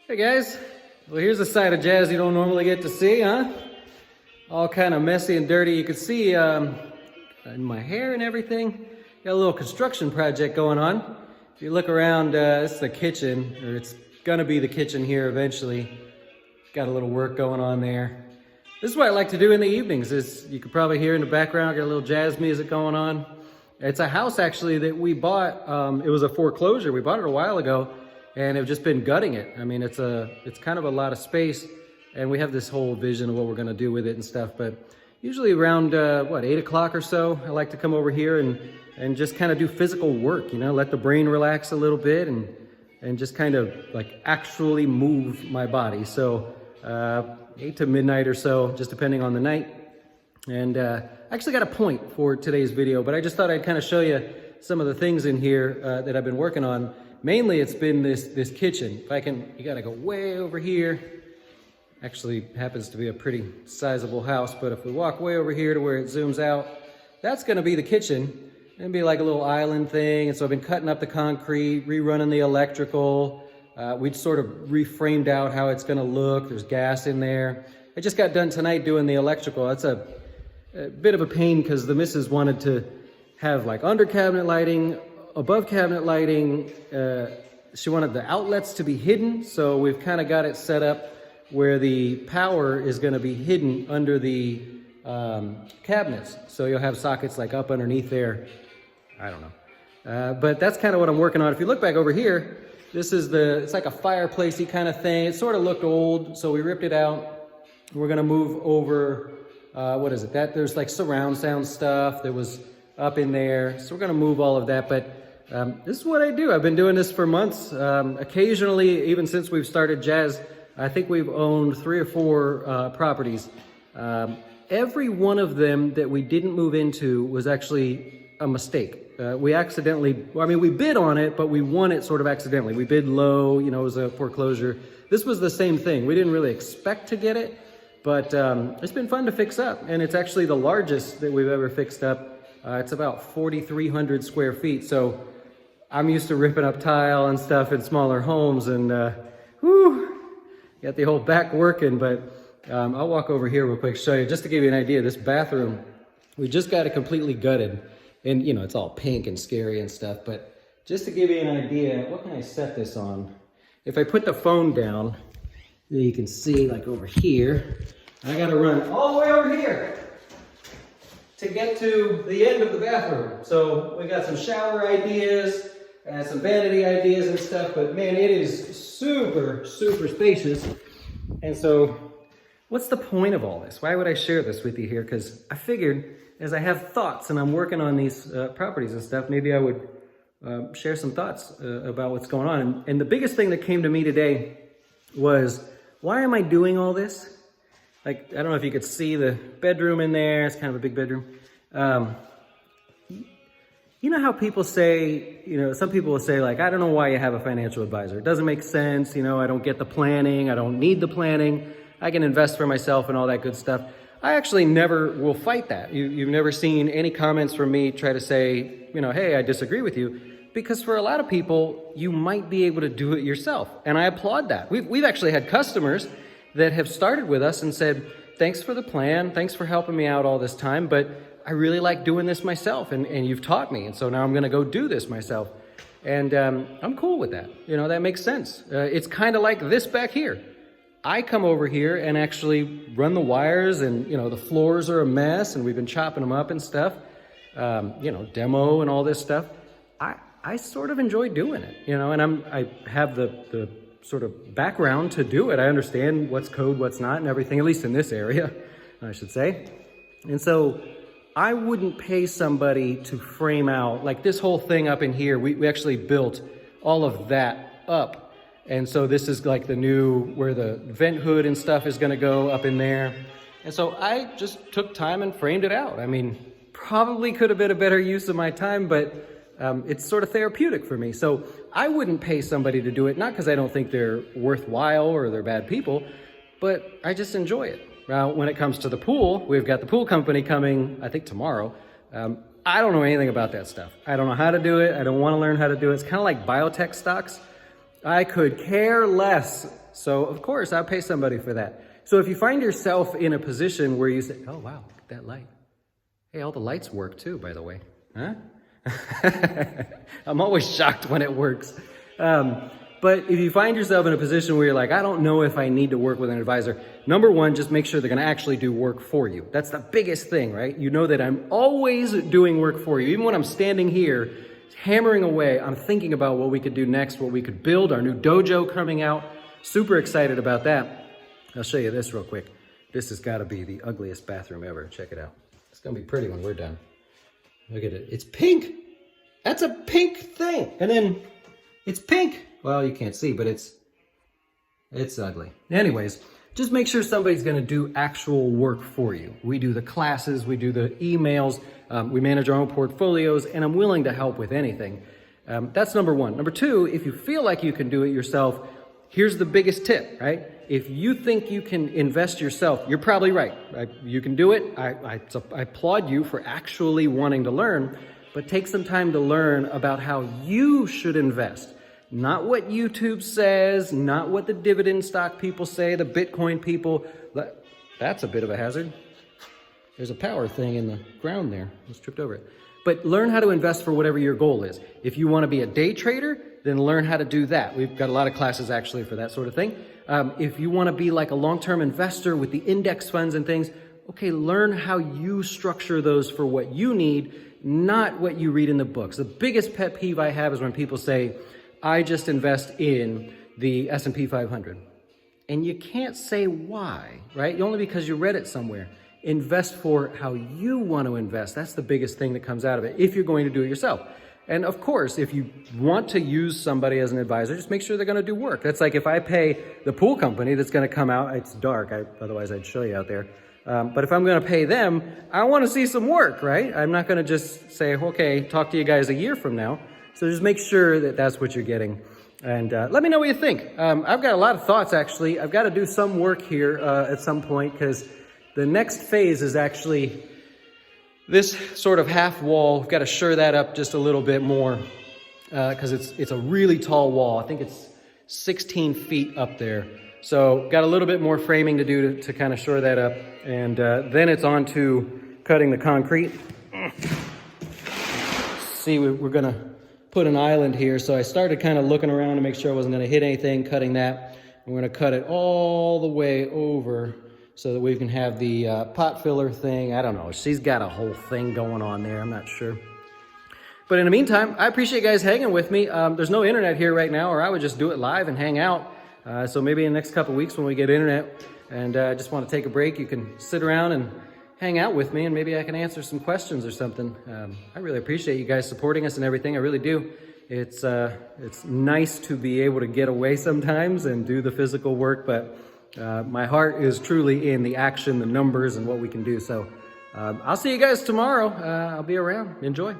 Hey guys, well here's a side of Jazz you don't normally get to see, huh? All kind of messy and dirty. You can see in my hair and everything. Got a little construction project going on. If you look around, this is the kitchen, or it's gonna be the kitchen here eventually. Got a little work going on there. This is what I like to do in the evenings. Is you could probably hear in the background, got a little jazz music going on. It's a house actually that we bought. It was a foreclosure. We bought it a while ago. And have just been gutting it. I mean, it's kind of a lot of space, and we have this whole vision of what we're gonna do with it and stuff. But usually around 8 o'clock or so, I like to come over here and just kind of do physical work. You know, let the brain relax a little bit and just kind of like actually move my body. So 8 to midnight or so, just depending on the night. And I actually got a point for today's video, but I just thought I'd kind of show you some of the things in here that I've been working on. Mainly it's been this kitchen. If I can, you gotta go way over here. Actually happens to be a pretty sizable house, but if we walk way over here to where it zooms out, that's gonna be the kitchen. It'll be like a little island thing. And so I've been cutting up the concrete, rerunning the electrical. We'd sort of reframed out how it's gonna look. There's gas in there. I just got done tonight doing the electrical. That's a bit of a pain because the missus wanted to have like under cabinet lighting, above cabinet lighting. She wanted the outlets to be hidden, so we've kind of got it set up where the power is going to be hidden under the cabinets. So you'll have sockets like up underneath there. I don't know. But that's kind of what I'm working on. If you look back over here, this is it's like a fireplacey kind of thing. It sort of looked old, so we ripped it out. We're going to move over, what is it? There's like surround sound stuff that was up in there. So we're going to move all of that, but this is what I do. I've been doing this for months. Occasionally, even since we've started Jazz, I think we've owned 3 or 4 properties. Every one of them that we didn't move into was actually a mistake. We accidentally, we bid on it, but we won it sort of accidentally. We bid low, you know, it was a foreclosure. This was the same thing. We didn't really expect to get it, but it's been fun to fix up. And it's actually the largest that we've ever fixed up. It's about 4,300 square feet. So I'm used to ripping up tile and stuff in smaller homes, and got the whole back working, but I'll walk over here real quick, show you, just to give you an idea. This bathroom, we just got it completely gutted, and you know, it's all pink and scary and stuff, but just to give you an idea, what can I set this on? If I put the phone down, you can see like over here, I gotta run all the way over here to get to the end of the bathroom. So we got some shower ideas, some vanity ideas and stuff, but man, it is super, super spacious. And so what's the point of all this? Why would I share this with you here? Because I figured as I have thoughts and I'm working on these properties and stuff, maybe I would share some thoughts about what's going on. And the biggest thing that came to me today was, why am I doing all this? Like, I don't know if you could see the bedroom in there. It's kind of a big bedroom. You know how people say, you know, some people will say like, I don't know why you have a financial advisor. It doesn't make sense. You know, I don't get the planning. I don't need the planning. I can invest for myself and all that good stuff. I actually never will fight that. You've never seen any comments from me try to say, you know, hey, I disagree with you. Because for a lot of people, you might be able to do it yourself. And I applaud that. We've actually had customers that have started with us and said, thanks for the plan. Thanks for helping me out all this time. But I really like doing this myself, and you've taught me, and so now I'm gonna go do this myself. And I'm cool with that. You know, that makes sense. It's kind of like this back here. I come over here and actually run the wires, and you know, the floors are a mess, and we've been chopping them up and stuff. You know, demo and all this stuff. I sort of enjoy doing it, you know, and I have the sort of background to do it. I understand what's code, what's not, and everything, at least in this area, I should say. And so I wouldn't pay somebody to frame out, like this whole thing up in here, we actually built all of that up. And so this is like the new, where the vent hood and stuff is gonna go up in there. And so I just took time and framed it out. I mean, probably could have been a better use of my time, but it's sort of therapeutic for me. So I wouldn't pay somebody to do it, not because I don't think they're worthwhile or they're bad people, but I just enjoy it. Now, when it comes to the pool, we've got the pool company coming, I think tomorrow. I don't know anything about that stuff. I don't know how to do it. I don't want to learn how to do it. It's kind of like biotech stocks. I could care less. So of course I'll pay somebody for that. So if you find yourself in a position where you say, oh wow, look at that light. Hey, all the lights work too, by the way. Huh? I'm always shocked when it works. But if you find yourself in a position where you're like, I don't know if I need to work with an advisor, number one, just make sure they're going to actually do work for you. That's the biggest thing, right? You know that I'm always doing work for you. Even when I'm standing here hammering away, I'm thinking about what we could do next, what we could build, our new dojo coming out. Super excited about that. I'll show you this real quick. This has got to be the ugliest bathroom ever. Check it out. It's going to be pretty when we're done. Look at it. It's pink. That's a pink thing. And then it's pink. Well, you can't see, but it's ugly. Anyways, just make sure somebody's going to do actual work for you. We do the classes, we do the emails, we manage our own portfolios, and I'm willing to help with anything. That's number one. Number two, if you feel like you can do it yourself, here's the biggest tip, right? If you think you can invest yourself, you're probably right. You can do it. I applaud you for actually wanting to learn, but take some time to learn about how you should invest. Not what YouTube says, not what the dividend stock people say, the Bitcoin people. That's a bit of a hazard. There's a power thing in the ground there. I just tripped over it. But learn how to invest for whatever your goal is. If you want to be a day trader, then learn how to do that. We've got a lot of classes actually for that sort of thing. If you want to be like a long-term investor with the index funds and things, okay, learn how you structure those for what you need, not what you read in the books. The biggest pet peeve I have is when people say, I just invest in the S&P 500. And you can't say why, right? Only because you read it somewhere. Invest for how you want to invest. That's the biggest thing that comes out of it, if you're going to do it yourself. And of course, if you want to use somebody as an advisor, just make sure they're going to do work. That's like if I pay the pool company that's going to come out, it's dark, otherwise I'd show you out there. But if I'm going to pay them, I want to see some work, right? I'm not going to just say, okay, talk to you guys a year from now. So just make sure that that's what you're getting. And let me know what you think. I've got a lot of thoughts, actually. I've got to do some work here at some point because the next phase is actually this sort of half wall. We've got to shore that up just a little bit more because it's a really tall wall. I think it's 16 feet up there. So got a little bit more framing to do to kind of shore that up. And then it's on to cutting the concrete. See, we're going to put an island here. So I started kind of looking around to make sure I wasn't going to hit anything, cutting that. We're going to cut it all the way over so that we can have the pot filler thing. I don't know. She's got a whole thing going on there. I'm not sure. But in the meantime, I appreciate you guys hanging with me. There's no internet here right now, or I would just do it live and hang out. So maybe in the next couple weeks when we get internet and I just want to take a break, you can sit around and hang out with me and maybe I can answer some questions or something. I really appreciate you guys supporting us and everything. I really do. It's nice to be able to get away sometimes and do the physical work, but my heart is truly in the action, the numbers, and what we can do. So I'll see you guys tomorrow. I'll be around. Enjoy.